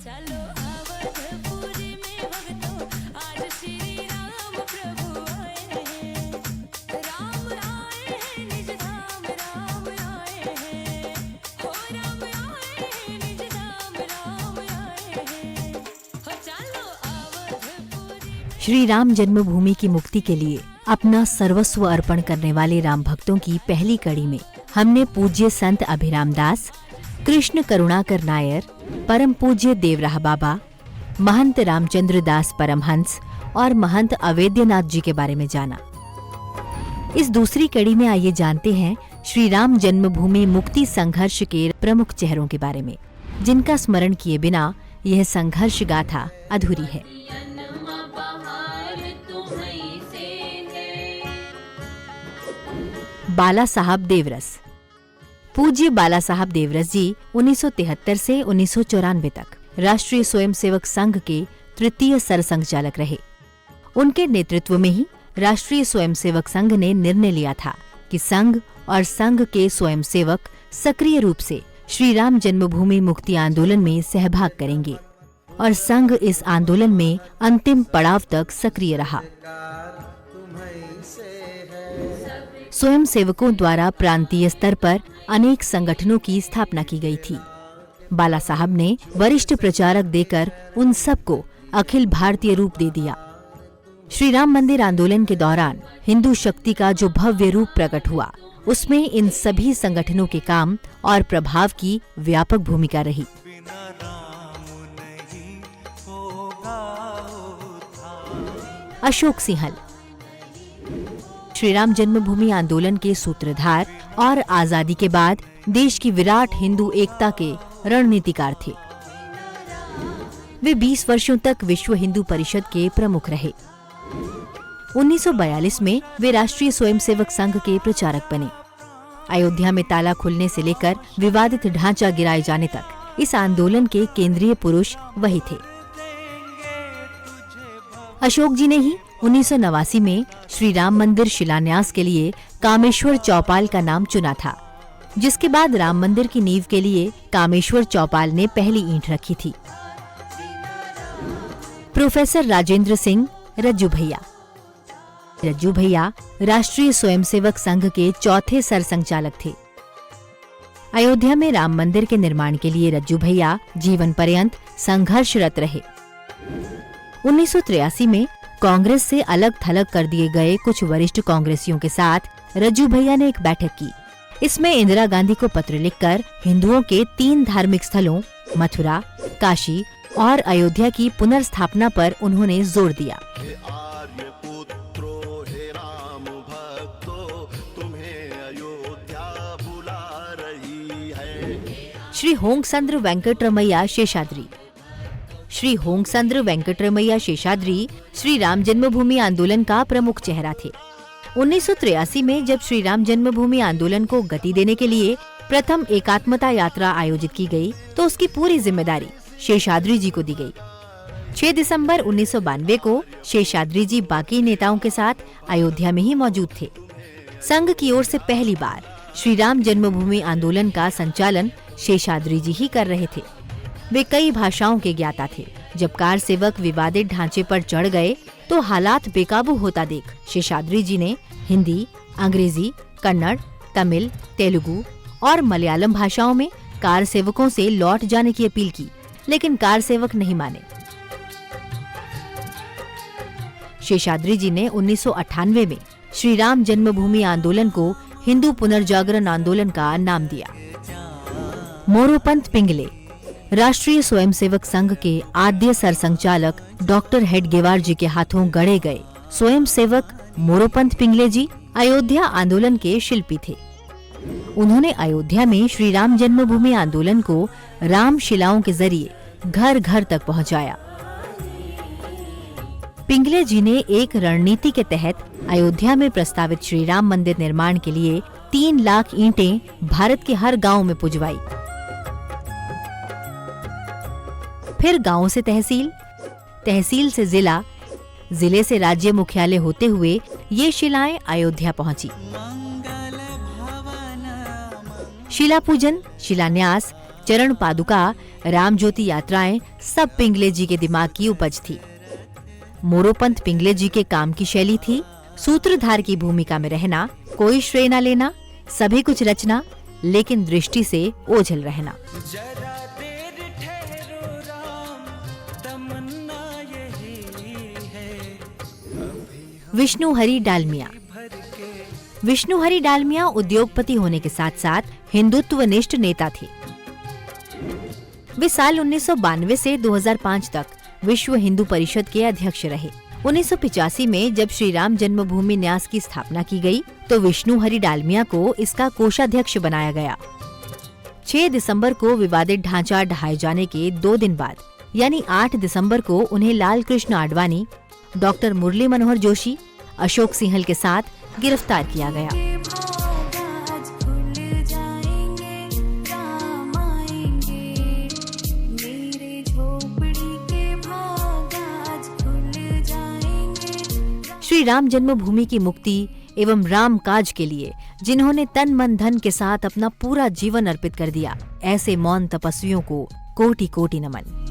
श्री राम जन्मभूमि की मुक्ति के लिए अपना सर्वस्व अर्पण करने वाले राम भक्तों की पहली कड़ी में हमने पूज्य संत अभिराम दास, कृष्ण करुणाकर नायर, परम पूज्य देवराह बाबा, महंत रामचंद्र दास परमहंस और महंत अवेद्यनाथ जी के बारे में जाना। इस दूसरी कड़ी में आइए जानते हैं श्री राम जन्मभूमि मुक्ति संघर्ष के प्रमुख चेहरों के बारे में, जिनका स्मरण किए बिना यह संघर्ष गाथा अधूरी है। बाला साहब देवरस। पूज्य बाला साहब देवरस जी 1973 से 1994 तक राष्ट्रीय स्वयंसेवक संघ के तृतीय सरसंघचालक रहे। उनके नेतृत्व में ही राष्ट्रीय स्वयंसेवक संघ ने निर्णय लिया था कि संघ और संघ के स्वयंसेवक सक्रिय रूप से श्री राम जन्मभूमि मुक्ति आंदोलन में सहभाग करेंगे और संघ इस आंदोलन में अंतिम पड़ाव तक सक्रिय रहा। स्वयंसेवकों द्वारा प्रांतीय स्तर पर अनेक संगठनों की स्थापना की गई थी। बाला साहब ने वरिष्ठ प्रचारक देकर उन सबको अखिल भारतीय रूप दे दिया। श्री राम मंदिर आंदोलन के दौरान हिंदू शक्ति का जो भव्य रूप प्रकट हुआ, उसमें इन सभी संगठनों के काम और प्रभाव की व्यापक भूमिका रही। अशोक सिंहल श्री राम जन्मभूमि आंदोलन के सूत्रधार और आजादी के बाद देश की विराट हिंदू एकता के रणनीतिकार थे। वे 20 वर्षों तक विश्व हिंदू परिषद के प्रमुख रहे। 1942 में वे राष्ट्रीय स्वयंसेवक संघ के प्रचारक बने। अयोध्या में ताला खुलने से लेकर विवादित ढांचा गिराए जाने तक इस आंदोलन के केंद्रीय पुरुष वही थे। अशोक जी ने ही 1989 में श्री राम मंदिर शिलान्यास के लिए कामेश्वर चौपाल का नाम चुना था, जिसके बाद राम मंदिर की नींव के लिए कामेश्वर चौपाल ने पहली ईंट रखी थी। प्रोफेसर राजेंद्र सिंह रज्जू भैया। रज्जू भैया राष्ट्रीय स्वयंसेवक संघ के चौथे सरसंघचालक थे। अयोध्या में राम मंदिर के निर्माण के लिए रज्जू भैया जीवन पर्यंत संघर्षरत रहे। 1983 में कांग्रेस से अलग थलग कर दिए गए कुछ वरिष्ठ कांग्रेसियों के साथ रज्जू भैया ने एक बैठक की। इसमें इंदिरा गांधी को पत्र लिखकर हिंदुओं के 3 धार्मिक स्थलों मथुरा, काशी और अयोध्या की पुनर्स्थापना पर उन्होंने जोर दिया। श्री होंगसंद्र वेंकटरमैया शेषाद्री। श्री होंगसंद्र वेंकटरमैया शेषाद्री श्री राम जन्मभूमि आंदोलन का प्रमुख चेहरा थे। 1983 में जब श्री राम जन्मभूमि आंदोलन को गति देने के लिए प्रथम एकात्मता यात्रा आयोजित की गई, तो उसकी पूरी जिम्मेदारी शेषाद्री जी को दी गई। 6 दिसंबर 1992 को शेषाद्री जी बाकी नेताओं के साथ अयोध्या में ही मौजूद थे। संघ की ओर से पहली बार श्री राम जन्मभूमि आंदोलन का संचालन शेषाद्री जी ही कर रहे थे। वे कई भाषाओं के ज्ञाता थे। जब कार सेवक विवादित ढांचे पर चढ़ गए तो हालात बेकाबू होता देख शेषाद्री जी ने हिंदी, अंग्रेजी, कन्नड़, तमिल, तेलुगु और मलयालम भाषाओं में कार सेवकों से लौट जाने की अपील की, लेकिन कार सेवक नहीं माने। शेषाद्री जी ने 1998 में श्री राम जन्मभूमि आंदोलन को हिंदू पुनर्जागरण आंदोलन का नाम दिया। मोरोपंत पिंगले राष्ट्रीय स्वयंसेवक संघ के आद्य सरसंघचालक डॉक्टर हेडगेवार जी के हाथों गढ़े गए स्वयंसेवक मोरोपंत पिंगले जी अयोध्या आंदोलन के शिल्पी थे। उन्होंने अयोध्या में श्री राम जन्मभूमि आंदोलन को राम शिलाओं के जरिए घर घर तक पहुंचाया। पिंगले जी ने एक रणनीति के तहत अयोध्या में प्रस्तावित श्री राम मंदिर निर्माण के लिए 3 लाख ईंटें भारत के हर गांव में पुजवाई। फिर गांव से तहसील, तहसील से जिला, जिले से राज्य मुख्यालय होते हुए ये शिलाएं अयोध्या पहुंची। शिला पूजन, शिलान्यास, चरण पादुका, राम ज्योति यात्राएं सब पिंगले जी के दिमाग की उपज थी। मोरोपंत पिंगले जी के काम की शैली थी सूत्रधार की भूमिका में रहना, कोई श्रेय न लेना, सभी कुछ रचना, लेकिन दृष्टि से ओझल रहना। विष्णु हरि डालमिया। विष्णु हरि डालमिया उद्योगपति होने के साथ साथ हिंदुत्वनिष्ठ नेता थे। वे साल 1992 से 2005 तक विश्व हिंदू परिषद के अध्यक्ष रहे। 1985 में जब श्री राम जन्मभूमि न्यास की स्थापना की गई तो विष्णु हरि डालमिया को इसका कोषाध्यक्ष बनाया गया। 6 दिसंबर को विवादित ढांचा ढहाए जाने के 2 दिन बाद यानी 8 दिसंबर को उन्हें लाल कृष्ण आडवाणी, डॉक्टर मुरली मनोहर जोशी, अशोक सिंहल के साथ गिरफ्तार किया गया। श्री राम जन्मभूमि की मुक्ति एवं राम काज के लिए जिन्होंने तन मन धन के साथ अपना पूरा जीवन अर्पित कर दिया, ऐसे मौन तपस्वियों को कोटि कोटि नमन।